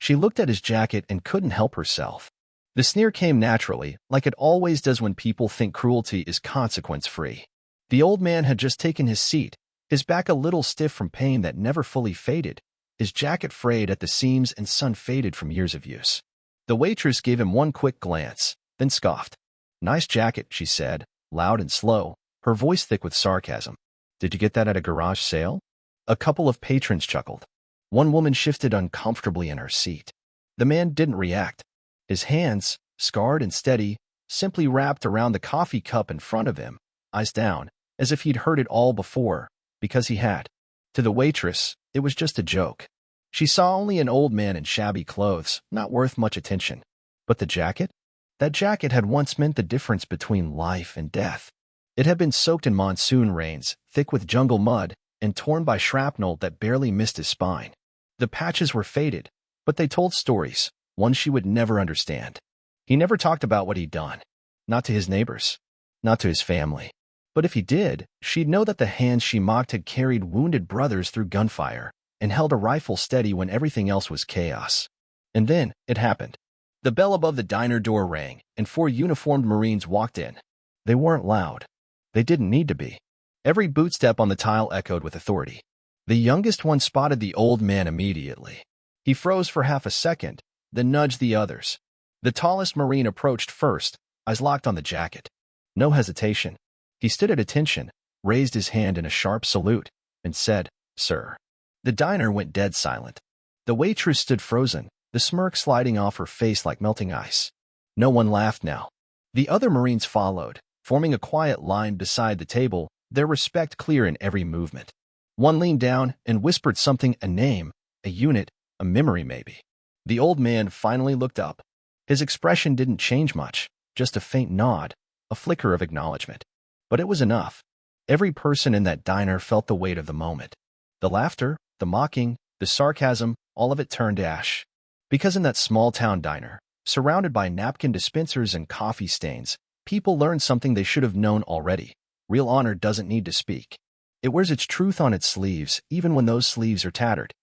She looked at his jacket and couldn't help herself. The sneer came naturally, like it always does when people think cruelty is consequence-free. The old man had just taken his seat, his back a little stiff from pain that never fully faded, his jacket frayed at the seams and sun-faded from years of use. The waitress gave him one quick glance, then scoffed. "Nice jacket," she said, loud and slow, her voice thick with sarcasm. "Did you get that at a garage sale?" A couple of patrons chuckled. One woman shifted uncomfortably in her seat. The man didn't react. His hands, scarred and steady, simply wrapped around the coffee cup in front of him, eyes down, as if he'd heard it all before, because he had. To the waitress, it was just a joke. She saw only an old man in shabby clothes, not worth much attention. But the jacket? That jacket had once meant the difference between life and death. It had been soaked in monsoon rains, thick with jungle mud, and torn by shrapnel that barely missed his spine. The patches were faded, but they told stories, ones she would never understand. He never talked about what he'd done. Not to his neighbors. Not to his family. But if he did, she'd know that the hands she mocked had carried wounded brothers through gunfire and held a rifle steady when everything else was chaos. And then, it happened. The bell above the diner door rang, and 4 uniformed Marines walked in. They weren't loud. They didn't need to be. Every bootstep on the tile echoed with authority. The youngest one spotted the old man immediately. He froze for half a second, then nudged the others. The tallest Marine approached first, eyes locked on the jacket. No hesitation. He stood at attention, raised his hand in a sharp salute, and said, "Sir." The diner went dead silent. The waitress stood frozen, the smirk sliding off her face like melting ice. No one laughed now. The other Marines followed, forming a quiet line beside the table, their respect clear in every movement. One leaned down and whispered something, a name, a unit, a memory maybe. The old man finally looked up. His expression didn't change much, just a faint nod, a flicker of acknowledgement. But it was enough. Every person in that diner felt the weight of the moment. The laughter, the mocking, the sarcasm, all of it turned to ash. Because in that small-town diner, surrounded by napkin dispensers and coffee stains, people learned something they should have known already. Real honor doesn't need to speak. It wears its truth on its sleeves, even when those sleeves are tattered.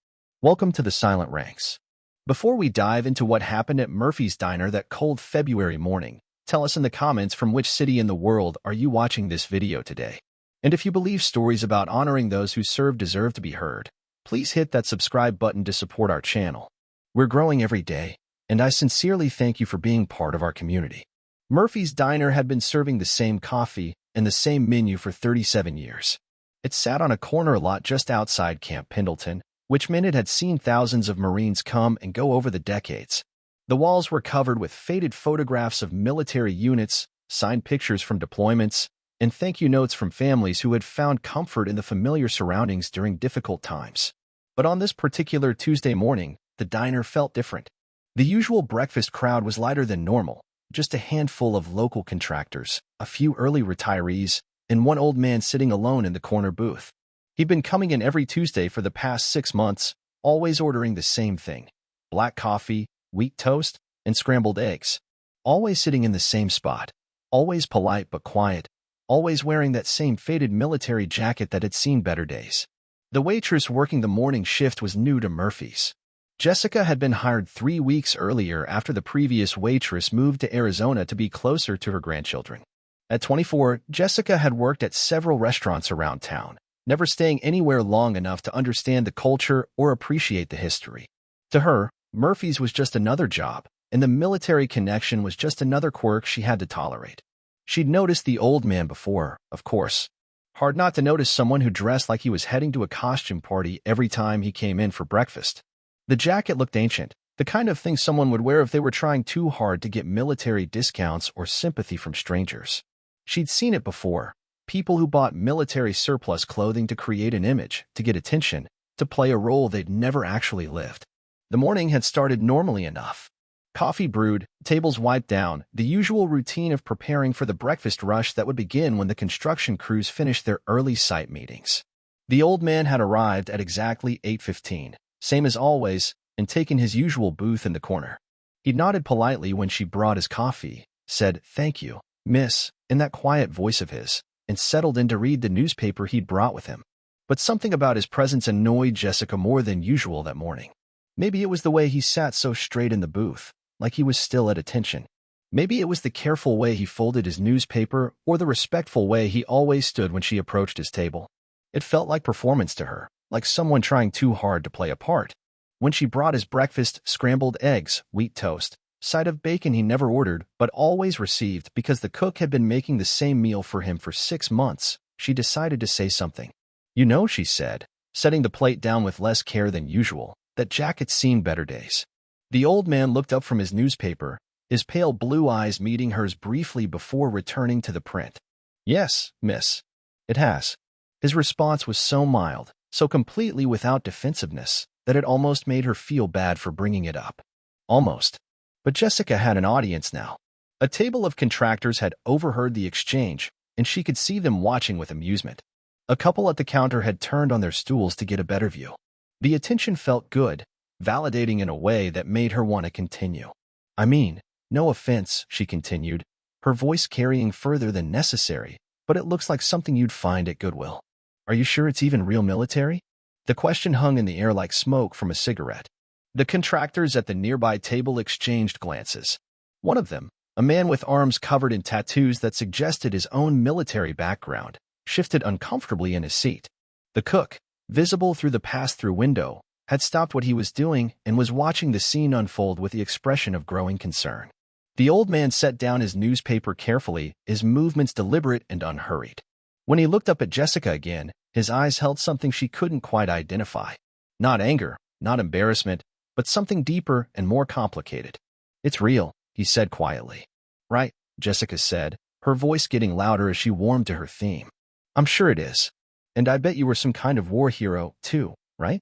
Welcome to the silent ranks. Before we dive into what happened at Murphy's Diner that cold February morning, tell us in the comments from which city in the world are you watching this video today. And if you believe stories about honoring those who serve deserve to be heard, please hit that subscribe button to support our channel. We're growing every day, and I sincerely thank you for being part of our community. Murphy's Diner had been serving the same coffee and the same menu for 37 years. It sat on a corner lot just outside Camp Pendleton, which meant it had seen thousands of Marines come and go over the decades. The walls were covered with faded photographs of military units, signed pictures from deployments, and thank you notes from families who had found comfort in the familiar surroundings during difficult times. But on this particular Tuesday morning, the diner felt different. The usual breakfast crowd was lighter than normal, just a handful of local contractors, a few early retirees, and one old man sitting alone in the corner booth. He'd been coming in every Tuesday for the past 6 months, always ordering the same thing: black coffee, wheat toast, and scrambled eggs. Always sitting in the same spot, always polite but quiet, always wearing that same faded military jacket that had seen better days. The waitress working the morning shift was new to Murphy's. Jessica had been hired 3 weeks earlier after the previous waitress moved to Arizona to be closer to her grandchildren. At 24, Jessica had worked at several restaurants around town, never staying anywhere long enough to understand the culture or appreciate the history. To her, Murphy's was just another job, and the military connection was just another quirk she had to tolerate. She'd noticed the old man before, of course. Hard not to notice someone who dressed like he was heading to a costume party every time he came in for breakfast. The jacket looked ancient, the kind of thing someone would wear if they were trying too hard to get military discounts or sympathy from strangers. She'd seen it before. People who bought military surplus clothing to create an image, to get attention, to play a role they'd never actually lived. The morning had started normally enough. Coffee brewed, tables wiped down, the usual routine of preparing for the breakfast rush that would begin when the construction crews finished their early site meetings. The old man had arrived at exactly 8:15, same as always, and taken his usual booth in the corner. He nodded politely when she brought his coffee, said, "Thank you, miss," in that quiet voice of his, and settled in to read the newspaper he'd brought with him. But something about his presence annoyed Jessica more than usual that morning. Maybe it was the way he sat so straight in the booth, like he was still at attention. Maybe it was the careful way he folded his newspaper or the respectful way he always stood when she approached his table. It felt like performance to her, like someone trying too hard to play a part. When she brought his breakfast, scrambled eggs, wheat toast, side of bacon he never ordered but always received because the cook had been making the same meal for him for 6 months, she decided to say something. "You know," she said, setting the plate down with less care than usual, "that Jack had seen better days." The old man looked up from his newspaper, his pale blue eyes meeting hers briefly before returning to the print. "Yes, miss. It has." His response was so mild, so completely without defensiveness, that it almost made her feel bad for bringing it up. Almost. But Jessica had an audience now. A table of contractors had overheard the exchange, and she could see them watching with amusement. A couple at the counter had turned on their stools to get a better view. The attention felt good, validating in a way that made her want to continue. "I mean, no offense," she continued, her voice carrying further than necessary, "but it looks like something you'd find at Goodwill. Are you sure it's even real military?" The question hung in the air like smoke from a cigarette. The contractors at the nearby table exchanged glances. One of them, a man with arms covered in tattoos that suggested his own military background, shifted uncomfortably in his seat. The cook, visible through the pass-through window, had stopped what he was doing and was watching the scene unfold with the expression of growing concern. The old man set down his newspaper carefully, his movements deliberate and unhurried. When he looked up at Jessica again, his eyes held something she couldn't quite identify. Not anger, not embarrassment, but something deeper and more complicated. "It's real," he said quietly. "Right," Jessica said, her voice getting louder as she warmed to her theme. "I'm sure it is. And I bet you were some kind of war hero, too, right?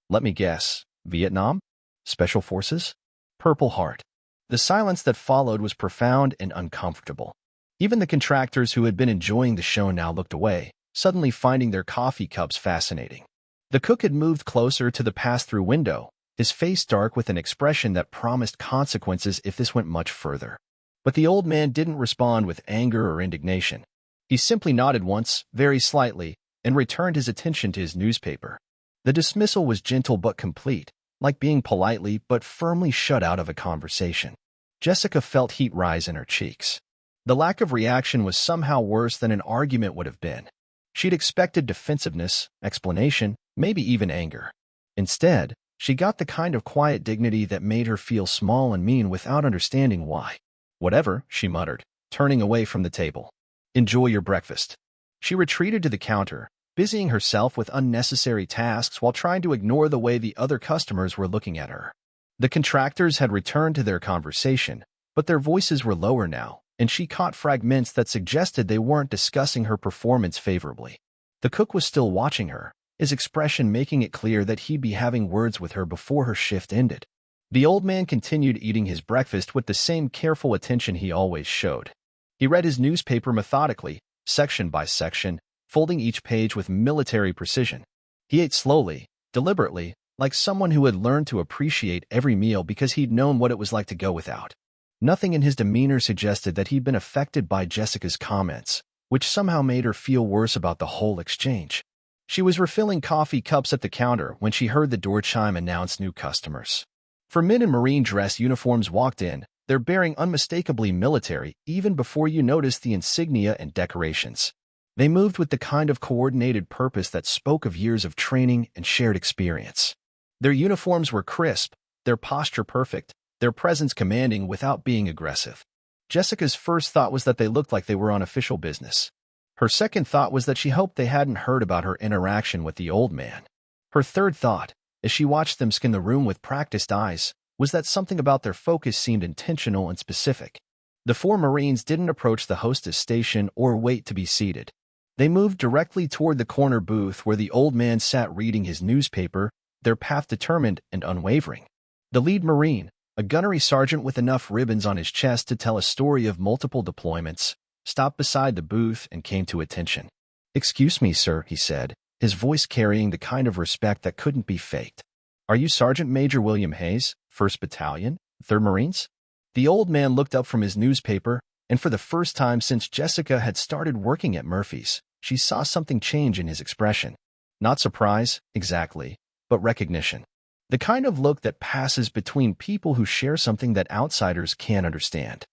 Let me guess. Vietnam? Special Forces? Purple Heart." The silence that followed was profound and uncomfortable. Even the contractors who had been enjoying the show now looked away, suddenly finding their coffee cups fascinating. The cook had moved closer to the pass-through window, his face dark with an expression that promised consequences if this went much further. But the old man didn't respond with anger or indignation. He simply nodded once, very slightly, and returned his attention to his newspaper. The dismissal was gentle but complete, like being politely but firmly shut out of a conversation. Jessica felt heat rise in her cheeks. The lack of reaction was somehow worse than an argument would have been. She'd expected defensiveness, explanation, maybe even anger. Instead, she got the kind of quiet dignity that made her feel small and mean without understanding why. "Whatever," she muttered, turning away from the table. "Enjoy your breakfast." She retreated to the counter, busying herself with unnecessary tasks while trying to ignore the way the other customers were looking at her. The contractors had returned to their conversation, but their voices were lower now, and she caught fragments that suggested they weren't discussing her performance favorably. The cook was still watching her, his expression making it clear that he'd be having words with her before her shift ended. The old man continued eating his breakfast with the same careful attention he always showed. He read his newspaper methodically, section by section, folding each page with military precision. He ate slowly, deliberately, like someone who had learned to appreciate every meal because he'd known what it was like to go without. Nothing in his demeanor suggested that he'd been affected by Jessica's comments, which somehow made her feel worse about the whole exchange. She was refilling coffee cups at the counter when she heard the door chime announce new customers. 4 men in Marine dress uniforms walked in, their bearing unmistakably military even before you noticed the insignia and decorations. They moved with the kind of coordinated purpose that spoke of years of training and shared experience. Their uniforms were crisp, their posture perfect, their presence commanding without being aggressive. Jessica's first thought was that they looked like they were on official business. Her second thought was that she hoped they hadn't heard about her interaction with the old man. Her third thought, as she watched them scan the room with practiced eyes, was that something about their focus seemed intentional and specific. The 4 Marines didn't approach the hostess station or wait to be seated. They moved directly toward the corner booth where the old man sat reading his newspaper, their path determined and unwavering. The lead Marine, a gunnery sergeant with enough ribbons on his chest to tell a story of multiple deployments, stopped beside the booth and came to attention. "Excuse me, sir," he said, his voice carrying the kind of respect that couldn't be faked. "Are you Sergeant Major William Hayes, 1st Battalion, 3rd Marines?" The old man looked up from his newspaper, and for the first time since Jessica had started working at Murphy's, she saw something change in his expression. Not surprise, exactly, but recognition. The kind of look that passes between people who share something that outsiders can't understand.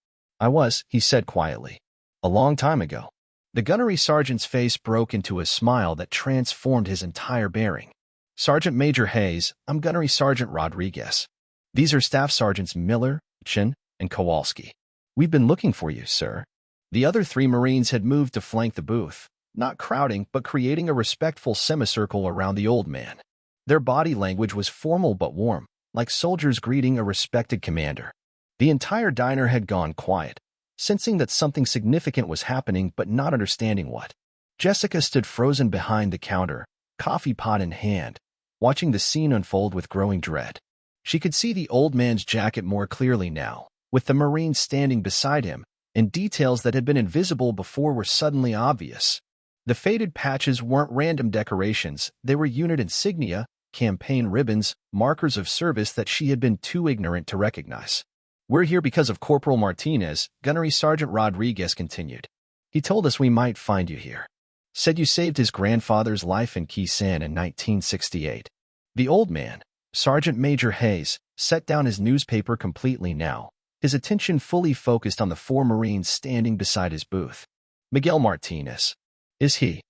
He said quietly. A long time ago. The gunnery sergeant's face broke into a smile that transformed his entire bearing. Sergeant Major Hayes, I'm Gunnery Sergeant Rodriguez. These are Staff Sergeants Miller, Chin, and Kowalski. We've been looking for you, sir. The other 3 Marines had moved to flank the booth, not crowding but creating a respectful semicircle around the old man. Their body language was formal but warm, like soldiers greeting a respected commander. The entire diner had gone quiet, sensing that something significant was happening but not understanding what. Jessica stood frozen behind the counter, coffee pot in hand, watching the scene unfold with growing dread. She could see the old man's jacket more clearly now, with the Marine standing beside him, and details that had been invisible before were suddenly obvious. The faded patches weren't random decorations, they were unit insignia, campaign ribbons, markers of service that she had been too ignorant to recognize. We're here because of Corporal Martinez, Gunnery Sergeant Rodriguez continued. He told us we might find you here. Said you saved his grandfather's life in Kisan in 1968. The old man, Sergeant Major Hayes, set down his newspaper completely now, his attention fully focused on the 4 Marines standing beside his booth. Miguel Martinez. Is he?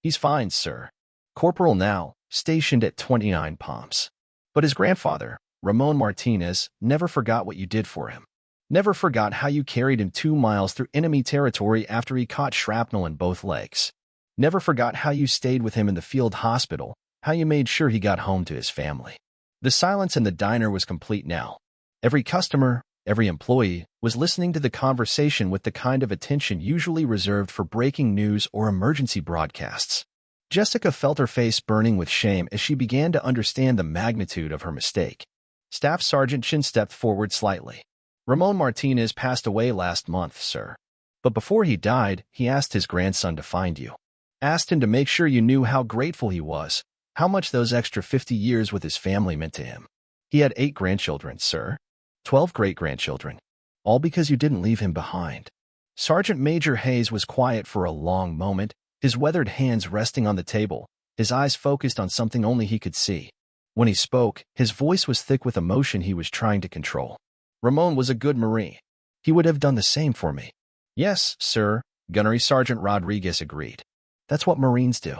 He's fine, sir. Corporal now, stationed at 29 Palms. But his grandfather, Ramon Martinez, never forgot what you did for him. Never forgot how you carried him 2 miles through enemy territory after he caught shrapnel in both legs. Never forgot how you stayed with him in the field hospital, how you made sure he got home to his family. The silence in the diner was complete now. Every customer, every employee, was listening to the conversation with the kind of attention usually reserved for breaking news or emergency broadcasts. Jessica felt her face burning with shame as she began to understand the magnitude of her mistake. Staff Sergeant Chin stepped forward slightly. Ramon Martinez passed away last month, sir. But before he died, he asked his grandson to find you. Asked him to make sure you knew how grateful he was, how much those extra 50 years with his family meant to him. He had 8 grandchildren, sir. 12 great-grandchildren. All because you didn't leave him behind. Sergeant Major Hayes was quiet for a long moment, his weathered hands resting on the table, his eyes focused on something only he could see. When he spoke, his voice was thick with emotion he was trying to control. Ramon was a good Marine. He would have done the same for me. Yes, sir, Gunnery Sergeant Rodriguez agreed. That's what Marines do.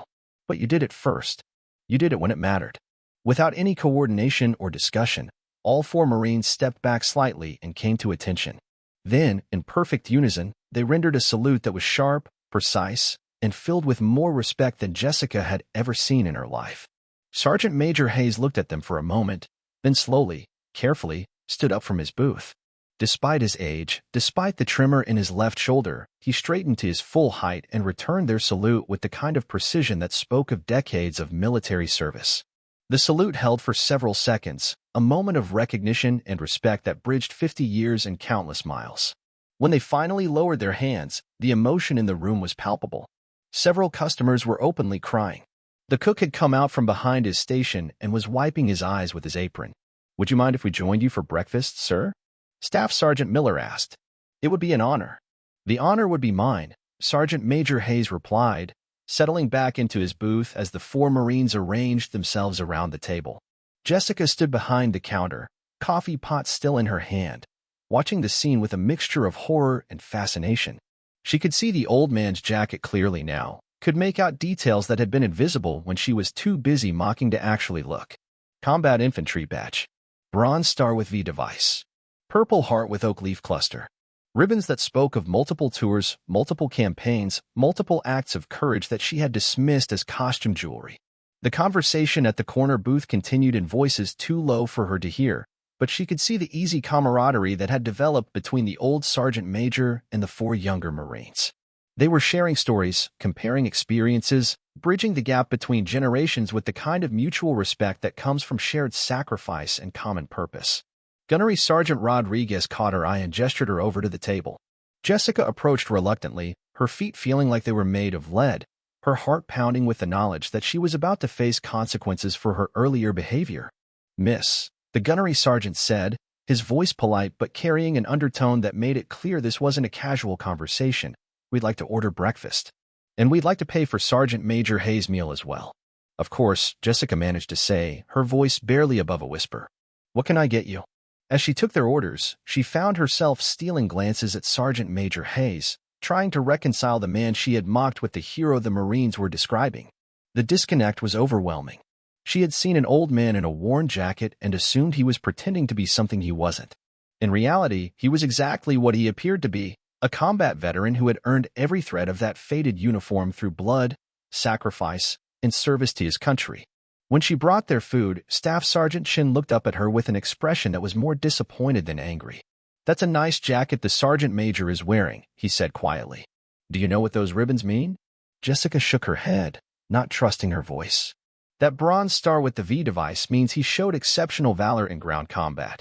But you did it first. You did it when it mattered. Without any coordination or discussion, all 4 Marines stepped back slightly and came to attention. Then, in perfect unison, they rendered a salute that was sharp, precise, and filled with more respect than Jessica had ever seen in her life. Sergeant Major Hayes looked at them for a moment, then slowly, carefully, stood up from his booth. Despite his age, despite the tremor in his left shoulder, he straightened to his full height and returned their salute with the kind of precision that spoke of decades of military service. The salute held for several seconds, a moment of recognition and respect that bridged 50 years and countless miles. When they finally lowered their hands, the emotion in the room was palpable. Several customers were openly crying. The cook had come out from behind his station and was wiping his eyes with his apron. Would you mind if we joined you for breakfast, sir? Staff Sergeant Miller asked. It would be an honor. The honor would be mine, Sergeant Major Hayes replied, settling back into his booth as the 4 Marines arranged themselves around the table. Jessica stood behind the counter, coffee pot still in her hand, watching the scene with a mixture of horror and fascination. She could see the old man's jacket clearly now, could make out details that had been invisible when she was too busy mocking to actually look. Combat Infantry Badge. Bronze Star with V device. Purple Heart with Oak Leaf Cluster. Ribbons that spoke of multiple tours, multiple campaigns, multiple acts of courage that she had dismissed as costume jewelry. The conversation at the corner booth continued in voices too low for her to hear, but she could see the easy camaraderie that had developed between the old sergeant major and the 4 younger Marines. They were sharing stories, comparing experiences, bridging the gap between generations with the kind of mutual respect that comes from shared sacrifice and common purpose. Gunnery Sergeant Rodriguez caught her eye and gestured her over to the table. Jessica approached reluctantly, her feet feeling like they were made of lead, her heart pounding with the knowledge that she was about to face consequences for her earlier behavior. Miss, the gunnery sergeant said, his voice polite but carrying an undertone that made it clear this wasn't a casual conversation. We'd like to order breakfast. And we'd like to pay for Sergeant Major Hayes' meal as well. Of course, Jessica managed to say, her voice barely above a whisper. What can I get you? As she took their orders, she found herself stealing glances at Sergeant Major Hayes, trying to reconcile the man she had mocked with the hero the Marines were describing. The disconnect was overwhelming. She had seen an old man in a worn jacket and assumed he was pretending to be something he wasn't. In reality, he was exactly what he appeared to be, a combat veteran who had earned every thread of that faded uniform through blood, sacrifice, and service to his country. When she brought their food, Staff Sergeant Shin looked up at her with an expression that was more disappointed than angry. That's a nice jacket the Sergeant Major is wearing, he said quietly. Do you know what those ribbons mean? Jessica shook her head, not trusting her voice. That bronze star with the V device means he showed exceptional valor in ground combat.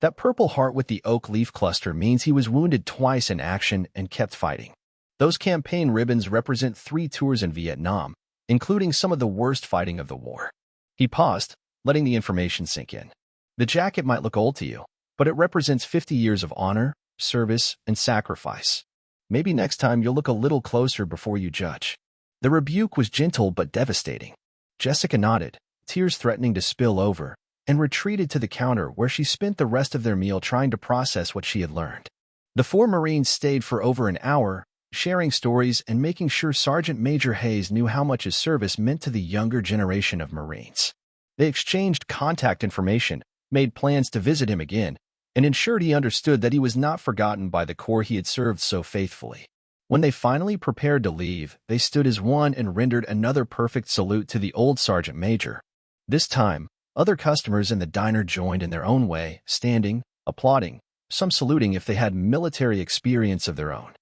That purple heart with the oak leaf cluster means he was wounded twice in action and kept fighting. Those campaign ribbons represent 3 tours in Vietnam, including some of the worst fighting of the war. He paused, letting the information sink in. The jacket might look old to you, but it represents 50 years of honor, service, and sacrifice. Maybe next time you'll look a little closer before you judge. The rebuke was gentle but devastating. Jessica nodded, tears threatening to spill over, and retreated to the counter where she spent the rest of their meal trying to process what she had learned. The 4 Marines stayed for over an hour, sharing stories and making sure Sergeant Major Hayes knew how much his service meant to the younger generation of Marines. They exchanged contact information, made plans to visit him again, and ensured he understood that he was not forgotten by the Corps he had served so faithfully. When they finally prepared to leave, they stood as one and rendered another perfect salute to the old Sergeant Major. This time, other customers in the diner joined in their own way, standing, applauding, some saluting if they had military experience of their own.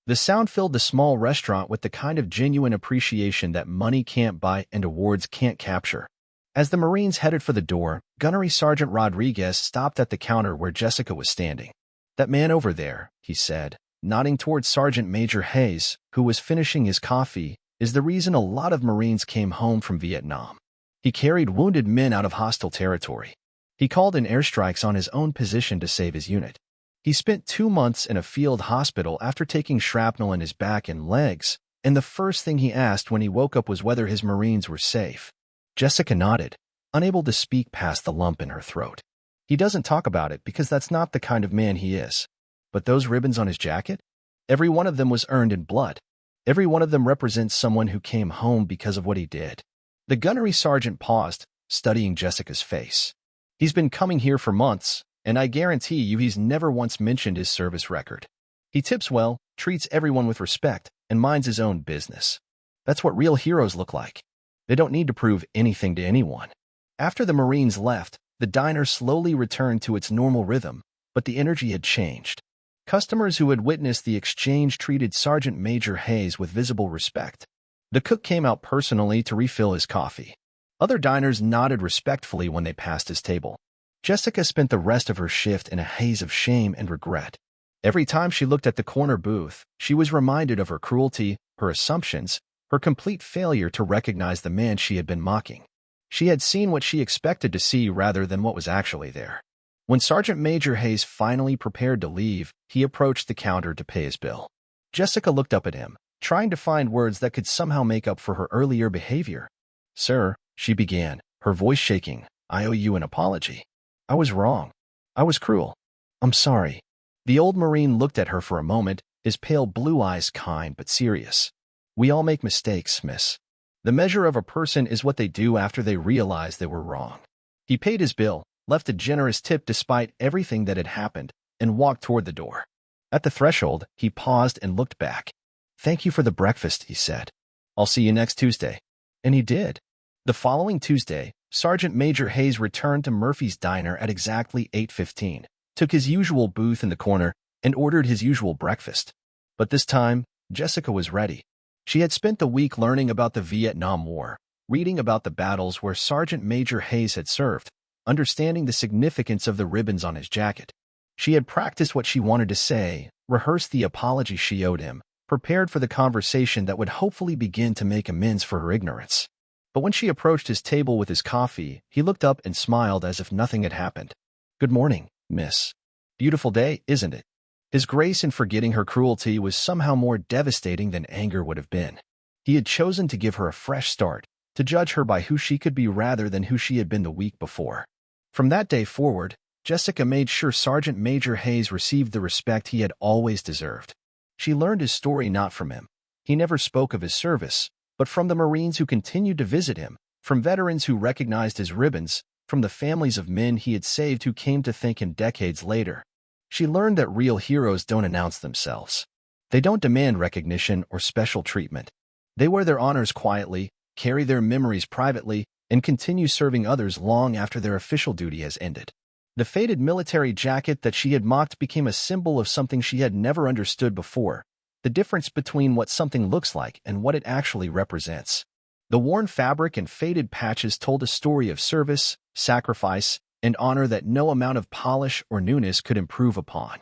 The sound filled the small restaurant with the kind of genuine appreciation that money can't buy and awards can't capture. As the Marines headed for the door, Gunnery Sergeant Rodriguez stopped at the counter where Jessica was standing. That man over there, he said, nodding towards Sergeant Major Hayes, who was finishing his coffee, is the reason a lot of Marines came home from Vietnam. He carried wounded men out of hostile territory. He called in airstrikes on his own position to save his unit. He spent 2 months in a field hospital after taking shrapnel in his back and legs, and the first thing he asked when he woke up was whether his Marines were safe. Jessica nodded, unable to speak past the lump in her throat. He doesn't talk about it because that's not the kind of man he is. But those ribbons on his jacket? Every one of them was earned in blood. Every one of them represents someone who came home because of what he did. The gunnery sergeant paused, studying Jessica's face. He's been coming here for months, and I guarantee you he's never once mentioned his service record. He tips well, treats everyone with respect, and minds his own business. That's what real heroes look like. They don't need to prove anything to anyone. After the Marines left, the diner slowly returned to its normal rhythm, but the energy had changed. Customers who had witnessed the exchange treated Sergeant Major Hayes with visible respect. The cook came out personally to refill his coffee. Other diners nodded respectfully when they passed his table. Jessica spent the rest of her shift in a haze of shame and regret. Every time she looked at the corner booth, she was reminded of her cruelty, her assumptions, her complete failure to recognize the man she had been mocking. She had seen what she expected to see rather than what was actually there. When Sergeant Major Hayes finally prepared to leave, he approached the counter to pay his bill. Jessica looked up at him, trying to find words that could somehow make up for her earlier behavior. "Sir," she began, her voice shaking, "I owe you an apology. I was wrong. I was cruel. I'm sorry." The old Marine looked at her for a moment, his pale blue eyes kind but serious. "We all make mistakes, miss. The measure of a person is what they do after they realize they were wrong." He paid his bill, left a generous tip despite everything that had happened, and walked toward the door. At the threshold, he paused and looked back. "Thank you for the breakfast," he said. "I'll see you next Tuesday." And he did. The following Tuesday, Sergeant Major Hayes returned to Murphy's Diner at exactly 8:15, took his usual booth in the corner, and ordered his usual breakfast. But this time, Jessica was ready. She had spent the week learning about the Vietnam War, reading about the battles where Sergeant Major Hayes had served, understanding the significance of the ribbons on his jacket. She had practiced what she wanted to say, rehearsed the apology she owed him, prepared for the conversation that would hopefully begin to make amends for her ignorance. But when she approached his table with his coffee, he looked up and smiled as if nothing had happened. "Good morning, miss. Beautiful day, isn't it?" His grace in forgetting her cruelty was somehow more devastating than anger would have been. He had chosen to give her a fresh start, to judge her by who she could be rather than who she had been the week before. From that day forward, Jessica made sure Sergeant Major Hayes received the respect he had always deserved. She learned his story not from him. He never spoke of his service, but from the Marines who continued to visit him, from veterans who recognized his ribbons, from the families of men he had saved who came to thank him decades later. She learned that real heroes don't announce themselves. They don't demand recognition or special treatment. They wear their honors quietly, carry their memories privately, and continue serving others long after their official duty has ended. The faded military jacket that she had mocked became a symbol of something she had never understood before, the difference between what something looks like and what it actually represents. The worn fabric and faded patches told a story of service, sacrifice, and honor that no amount of polish or newness could improve upon.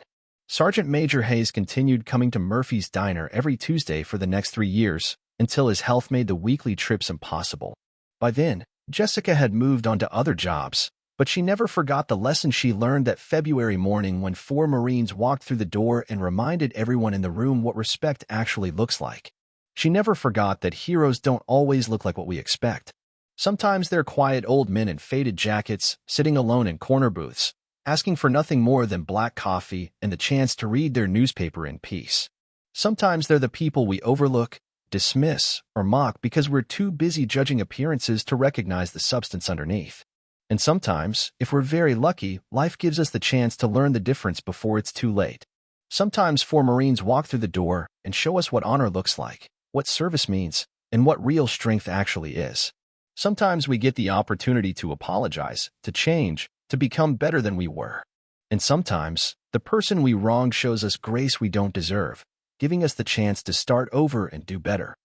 Sergeant Major Hayes continued coming to Murphy's Diner every Tuesday for the next 3 years, until his health made the weekly trips impossible. By then, Jessica had moved on to other jobs, but she never forgot the lesson she learned that February morning when 4 Marines walked through the door and reminded everyone in the room what respect actually looks like. She never forgot that heroes don't always look like what we expect. Sometimes they're quiet old men in faded jackets, sitting alone in corner booths, asking for nothing more than black coffee and the chance to read their newspaper in peace. Sometimes they're the people we overlook, dismiss, or mock because we're too busy judging appearances to recognize the substance underneath. And sometimes, if we're very lucky, life gives us the chance to learn the difference before it's too late. Sometimes 4 Marines walk through the door and show us what honor looks like, what service means, and what real strength actually is. Sometimes we get the opportunity to apologize, to change, to become better than we were. And sometimes, the person we wronged shows us grace we don't deserve, giving us the chance to start over and do better.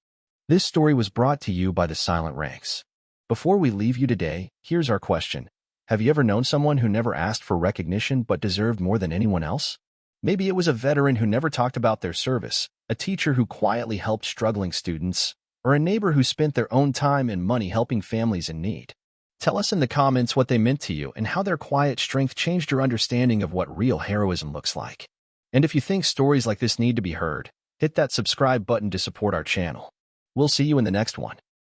This story was brought to you by the Silent Ranks. Before we leave you today, here's our question. Have you ever known someone who never asked for recognition but deserved more than anyone else? Maybe it was a veteran who never talked about their service, a teacher who quietly helped struggling students, or a neighbor who spent their own time and money helping families in need. Tell us in the comments what they meant to you and how their quiet strength changed your understanding of what real heroism looks like. And if you think stories like this need to be heard, hit that subscribe button to support our channel. We'll see you in the next one.